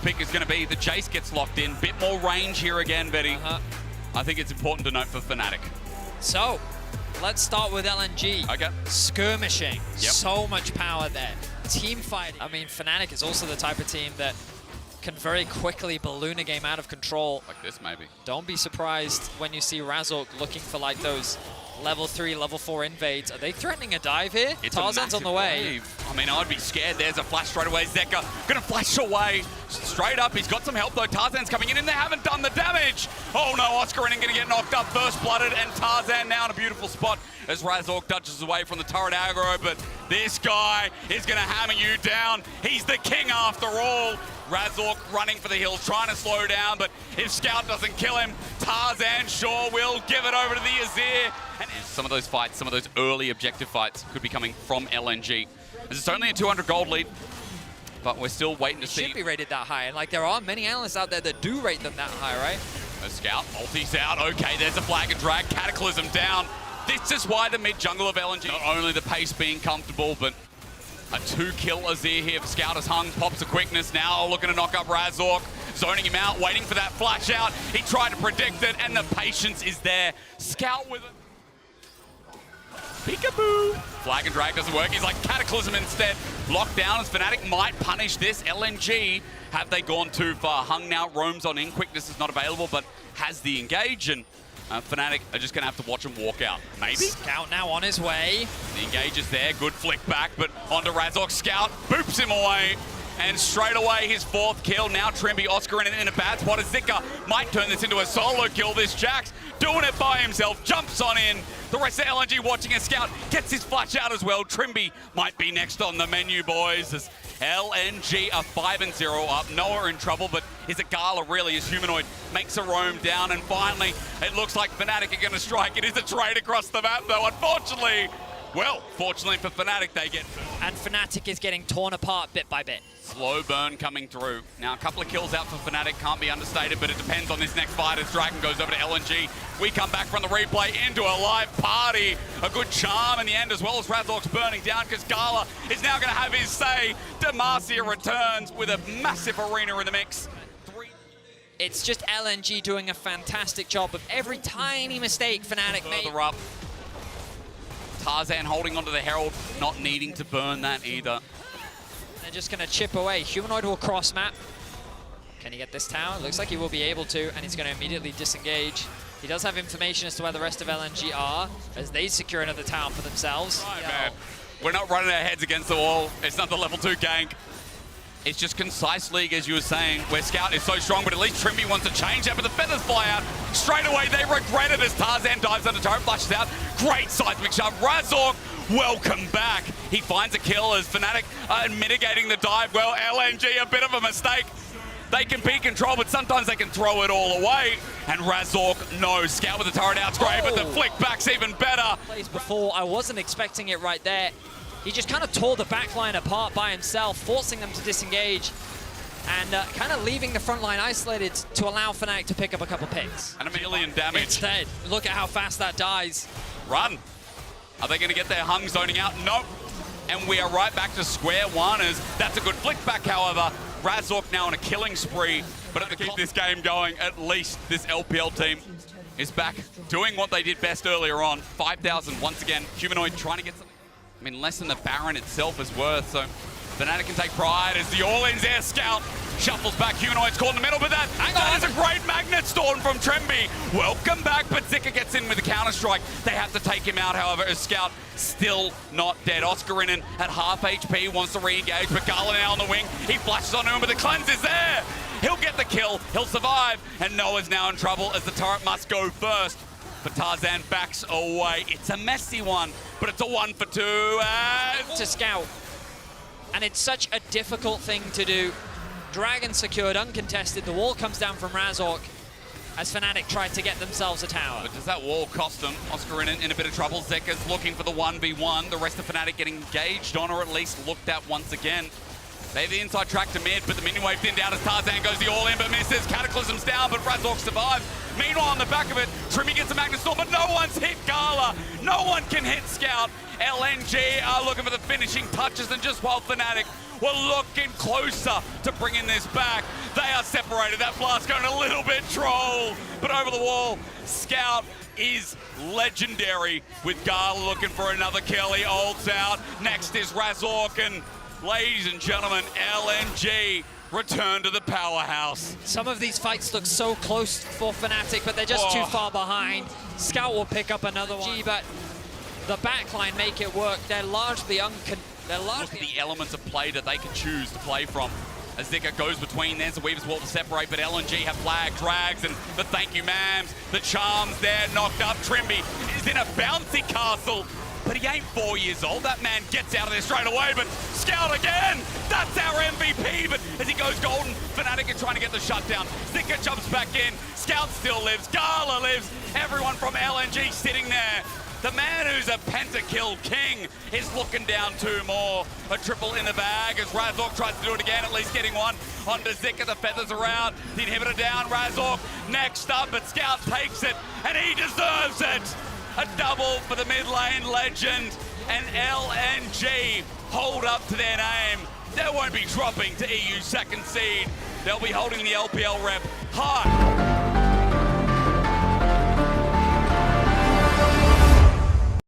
pick is going to be. The Jace gets locked in. Bit more range here again, Betty. I think it's important to note for Fnatic. So, let's start with LNG. Okay. Skirmishing. Yep. So much power there. Team fighting. I mean, Fnatic is also the type of team that can very quickly balloon a game out of control. Like this, maybe. Don't be surprised when you see Razork looking for like those level 3, level 4 invades. Are they threatening a dive here? It's Tarzan's on the way. Wave. I mean, I'd be scared. There's a flash straight away. Zeka gonna flash away. Straight up, he's got some help though. Tarzan's coming in and they haven't done the damage. Oh no, Oscarinen gonna get knocked up, first blooded, and Tarzan now in a beautiful spot as Razork dodges away from the turret aggro, but this guy is gonna hammer you down. He's the king after all. Razork running for the hills, trying to slow down, but if Scout doesn't kill him, Tarzan sure will give it over to the Azir. And some of those fights, some of those early objective fights could be coming from LNG. As it's only a 200 gold lead, but we're still waiting to see. Should be rated that high, and like there are many analysts out there that do rate them that high, right? A Scout, ulti's out, okay, there's a flag and drag, Cataclysm down. This is why the mid jungle of LNG, not only the pace being comfortable, but a 2-kill Azir here for Scout has hung, pops a quickness now, looking to knock up Razork, zoning him out, waiting for that flash out. He tried to predict it, and the patience is there. Scout with it. Peekaboo! Flag and drag doesn't work. He's like Cataclysm instead. Locked down as Fnatic might punish this. LNG, have they gone too far? Hung now roams on in. Quickness is not available, but has the engage, and Fnatic are just going to have to watch him walk out. Maybe? Scout now on his way. The engage is there. Good flick back, but onto Razork. Scout boops him away. And straight away, his 4th kill. Now Trimby, Oscarinen in a bad spot. Zika might turn this into a solo kill. This Jax doing it by himself. Jumps on in. The rest of LNG watching a Scout. Gets his flash out as well. Trimby might be next on the menu, boys. As LNG are 5-0 up. Noah in trouble, but is it Gala really? His humanoid makes a roam down. And finally, it looks like Fnatic are going to strike. It is a trade across the map, though. Unfortunately, well, fortunately for Fnatic, they get... And Fnatic is getting torn apart bit by bit. Slow burn coming through. Now, a couple of kills out for Fnatic can't be understated, but it depends on this next fight as Dragon goes over to LNG. We come back from the replay into a live party. A good charm in the end, as well as Razork's burning down, because Gala is now going to have his say. Demacia returns with a massive arena in the mix. It's just LNG doing a fantastic job of every tiny mistake Fnatic made. Further up. Tarzan holding onto the Herald, not needing to burn that either. They're just going to chip away. Humanoid will cross map. Can he get this tower? Looks like he will be able to, and he's going to immediately disengage. He does have information as to where the rest of LNG are, as they secure another tower for themselves. Right, man. We're not running our heads against the wall. It's not the level 2 gank. It's just concise league, as you were saying, where Scout is so strong, but at least Trimby wants to change that, but the feathers fly out. Straight away, they regret it as Tarzan dives under turret, flashes out. Great seismic shot. Razork, welcome back. He finds a kill as Fnatic mitigating the dive. Well, LNG, a bit of a mistake. They can be controlled, but sometimes they can throw it all away. And Razork, no. Scout with the turret out's great, but the flick back's even better. Plays before, I wasn't expecting it right there. He just kind of tore the backline apart by himself, forcing them to disengage and kind of leaving the front line isolated to allow Fnatic to pick up a couple picks. And a million damage. Instead, look at how fast that dies. Run. Are they going to get their Hung zoning out? Nope. And we are right back to square one as that's a good flick back, however. Razork now on a killing spree, but to keep this game going, at least this LPL team is back doing what they did best earlier on. 5,000 once again. Humanoid trying to get something. I mean, less than the Baron itself is worth, so Fnatic can take pride as the all-ins air Scout shuffles back. Humanoid's caught in the middle, but that is a great magnet storm from Trimby. Welcome back, but Zika gets in with the counter-strike. They have to take him out, however, as Scout still not dead. Oscarinen at half HP wants to re-engage, but Gala now on the wing. He flashes onto him, but the cleanse is there. He'll get the kill, he'll survive, and Noah's now in trouble as the turret must go first. But Tarzan backs away. It's a messy one, but it's a 1 for 2. To Scout. And it's such a difficult thing to do. Dragon secured, uncontested. The wall comes down from Razork as Fnatic tried to get themselves a tower. But does that wall cost them? Oscarinen in a bit of trouble. Zeka's looking for the 1v1. The rest of Fnatic getting engaged on, or at least looked at once again. They have the inside track to mid, but the minion wave thinned out as Tarzan goes the all-in, but misses. Cataclysm's down, but Razork survives. Meanwhile, on the back of it, Trimmy gets a Magnet Storm, but no one's hit Gala. No one can hit Scout. LNG are looking for the finishing touches, and just while Fnatic were looking closer to bringing this back. They are separated. That blast going a little bit troll, but over the wall, Scout is legendary with Gala looking for another kill. He ults out. Next is Razork, and ladies and gentlemen, LNG return to the powerhouse. Some of these fights look so close for Fnatic, but they're just too far behind. Scout will pick up another one, but the backline make it work. They're largely Look at the elements of play that they can choose to play from. As Zika goes between, there's a Weaver's Wall to separate, but LNG have flag, drags, and the thank you ma'ams. The charms there, knocked up. Trimby is in a bouncy castle, but he ain't 4 years old. That man gets out of there straight away, but Scout again! That's our MVP, but as he goes golden, Fnatic are trying to get the shutdown. Zika jumps back in, Scout still lives, Gala lives, everyone from LNG sitting there. The man who's a pentakill king is looking down 2 more. A triple in the bag as Razork tries to do it again, at least getting one onto Zika. The feathers are out, the inhibitor down, Razork next up, but Scout takes it, and he deserves it. A double for the mid lane legend, and LNG hold up to their name. They won't be dropping to EU second seed. They'll be holding the LPL rep high.